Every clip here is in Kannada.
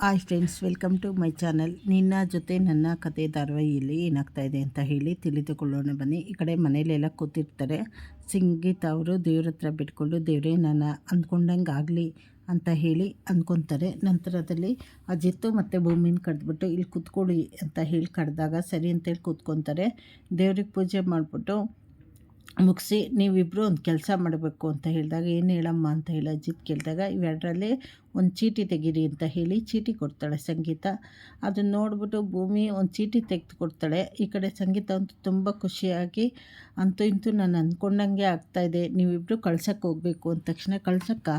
Hi friends, welcome to my channel. ನಿನ್ನ ಜೊತೆ ನನ್ನ ಕತೆ ಧಾರಾವಾಹಿಯಲ್ಲಿ ಏನಾಗ್ತಾಯಿದೆ ಅಂತ ಹೇಳಿ ತಿಳಿದುಕೊಳ್ಳೋಣ ಬನ್ನಿ. ಈ ಕಡೆ ಮನೇಲೆಲ್ಲ ಕೂತಿರ್ತಾರೆ. ಸಂಗೀತ ಅವರು ದೇವ್ರ ಹತ್ರ ಬಿಟ್ಕೊಂಡು, ದೇವರೇ ನಾನು ಅಂದ್ಕೊಂಡಂಗೆ ಆಗಲಿ ಅಂತ ಹೇಳಿ ಅಂದ್ಕೊತಾರೆ. ನಂತರದಲ್ಲಿ ಅಜಿತ್ತು ಮತ್ತು ಭೂಮಿನ ಕರೆದ್ಬಿಟ್ಟು ಇಲ್ಲಿ ಕೂತ್ಕೊಳ್ಳಿ ಅಂತ ಹೇಳಿ ಕರೆದಾಗ ಸರಿ ಅಂತೇಳಿ ಕೂತ್ಕೊತಾರೆ. ದೇವ್ರಿಗೆ ಪೂಜೆ ಮಾಡಿಬಿಟ್ಟು ಮುಗಿಸಿ ನೀವಿಬ್ಬರು ಒಂದು ಕೆಲಸ ಮಾಡಬೇಕು ಅಂತ ಹೇಳಿದಾಗ, ಏನು ಹೇಳಮ್ಮ ಅಂತ ಹೇಳಿ ಅಜಿತ್ ಕೇಳಿದಾಗ, ಇವೆರಡರಲ್ಲಿ ಒಂದು ಚೀಟಿ ತೆಗೀರಿ ಅಂತ ಹೇಳಿ ಚೀಟಿ ಕೊಡ್ತಾಳೆ ಸಂಗೀತ. ಅದನ್ನು ನೋಡಿಬಿಟ್ಟು ಭೂಮಿ ಒಂದು ಚೀಟಿ ತೆಗೆದು ಕೊಡ್ತಾಳೆ. ಈ ಕಡೆ ಸಂಗೀತ ಅಂತೂ ತುಂಬ ಖುಷಿಯಾಗಿ, ಅಂತೂ ಇಂತೂ ನಾನು ಅಂದ್ಕೊಂಡಂಗೆ ಆಗ್ತಾಯಿದೆ, ನೀವಿಬ್ಬರು ಕಳ್ಸೋಕ್ಕೆ ಹೋಗಬೇಕು ಅಂದ ತಕ್ಷಣ, ಕಳ್ಸೋಕ್ಕ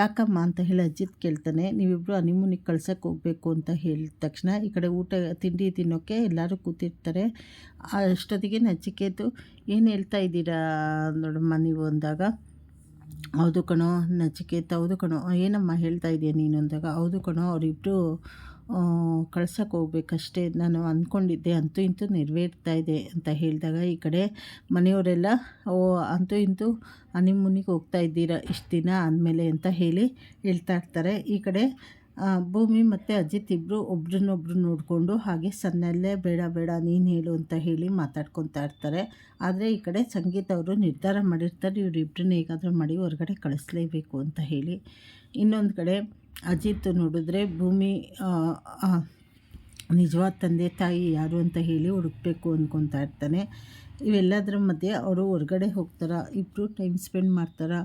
ಯಾಕಮ್ಮ ಅಂತ ಹೇಳಿ ಅಜಿತ್ ಕೇಳ್ತಾನೆ. ನೀವಿಬ್ಬರು ಹನಿಮೂನಿಗೆ ಕಳ್ಸೋಕ್ಕೆ ಹೋಗಬೇಕು ಅಂತ ಹೇಳಿದ ತಕ್ಷಣ ಈ ಕಡೆ ಊಟ ತಿಂಡಿ ತಿನ್ನೋಕ್ಕೆ ಎಲ್ಲರೂ ಕೂತಿರ್ತಾರೆ. ಅಷ್ಟೊತ್ತಿಗೆ ನಚಿಕೇತು, ಏನು ಹೇಳ್ತಾ ಇದ್ದೀರಾ ನೋಡಮ್ಮ ನೀವು ಅಂದಾಗ, ಹೌದು ಕಣೋ ನಚಿಕೇತ, ಹೌದು ಕಣೋ, ಏನಮ್ಮ ಹೇಳ್ತಾ ಇದೆಯಾ ನೀನು ಅಂದಾಗ, ಹೌದು ಕಣೋ ಅವರಿಬ್ಬರು ಕಳ್ಸೋಕ್ಕೆ ಹೋಗ್ಬೇಕಷ್ಟೇ, ನಾನು ಅಂದ್ಕೊಂಡಿದ್ದೆ, ಅಂತೂ ಇಂತೂ ನೆರವೇರ್ತಾ ಇದೆ ಅಂತ ಹೇಳಿದಾಗ, ಈ ಕಡೆ ಮನೆಯವರೆಲ್ಲ ಅಂತೂ ಇಂತೂ ಹನಿಮೂನಿಗೆ ಹೋಗ್ತಾ ಇದ್ದೀರಾ ಇಷ್ಟು ದಿನ ಅಂದಮೇಲೆ ಅಂತ ಹೇಳಿ ಹೇಳ್ತಾ ಇರ್ತಾರೆ. ಈ ಕಡೆ ಭೂಮಿ ಮತ್ತು ಅಜಿತ್ ಇಬ್ಬರು ಒಬ್ರನ್ನೊಬ್ರು ನೋಡಿಕೊಂಡು ಹಾಗೆ ಸನ್ನಲ್ಲೇ ಬೇಡ ಬೇಡ ನೀನು ಹೇಳು ಅಂತ ಹೇಳಿ ಮಾತಾಡ್ಕೊತಾ ಇರ್ತಾರೆ. ಆದರೆ ಈ ಕಡೆ ಸಂಗೀತ ಅವರು ನಿರ್ಧಾರ ಮಾಡಿರ್ತಾರೆ, ಇವರಿಬ್ಬರನ್ನ ಹೇಗಾದರೂ ಮಾಡಿ ಹೊರಗಡೆ ಕಳಿಸ್ಲೇಬೇಕು ಅಂತ ಹೇಳಿ. ಇನ್ನೊಂದು ಕಡೆ ಅಜಿತ್ ನೋಡಿದ್ರೆ ಭೂಮಿ ನಿಜವಾದ ತಂದೆ ತಾಯಿ ಯಾರು ಅಂತ ಹೇಳಿ ಹುಡುಕಬೇಕು ಅಂದ್ಕೊತಾ ಇರ್ತಾನೆ. ಇವೆಲ್ಲದರ ಮಧ್ಯೆ ಅವರು ಹೊರಗಡೆ ಹೋಗ್ತಾರೆ, ಇಬ್ಬರು ಟೈಮ್ ಸ್ಪೆಂಡ್ ಮಾಡ್ತಾರೆ,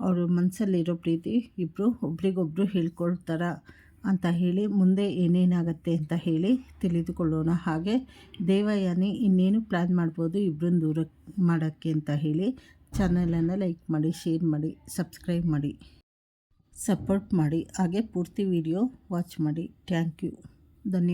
ಅವರು ಮನಸ್ಸಲ್ಲಿರೋ ಪ್ರೀತಿ ಇಬ್ಬರು ಒಬ್ರಿಗೊಬ್ರು ಹೇಳ್ಕೊಳ್ತಾರೆ ಅಂತ ಹೇಳಿ ಮುಂದೆ ಏನೇನಾಗತ್ತೆ ಅಂತ ಹೇಳಿ ತಿಳಿದುಕೊಳ್ಳೋಣ. ಹಾಗೆ ದೇವಯಾನಿ ಇನ್ನೇನು ಪ್ಲ್ಯಾನ್ ಮಾಡ್ಬೋದು ಇಬ್ಬರನ್ನ ದೂರ ಮಾಡೋಕ್ಕೆ ಅಂತ ಹೇಳಿ. ಚಾನಲನ್ನು ಲೈಕ್ ಮಾಡಿ, ಶೇರ್ ಮಾಡಿ, ಸಬ್ಸ್ಕ್ರೈಬ್ ಮಾಡಿ, ಸಪೋರ್ಟ್ ಮಾಡಿ, ಹಾಗೆ ಪೂರ್ತಿ ವಿಡಿಯೋ ವಾಚ್ ಮಾಡಿ. ಥ್ಯಾಂಕ್ ಯು, ಧನ್ಯವಾದ.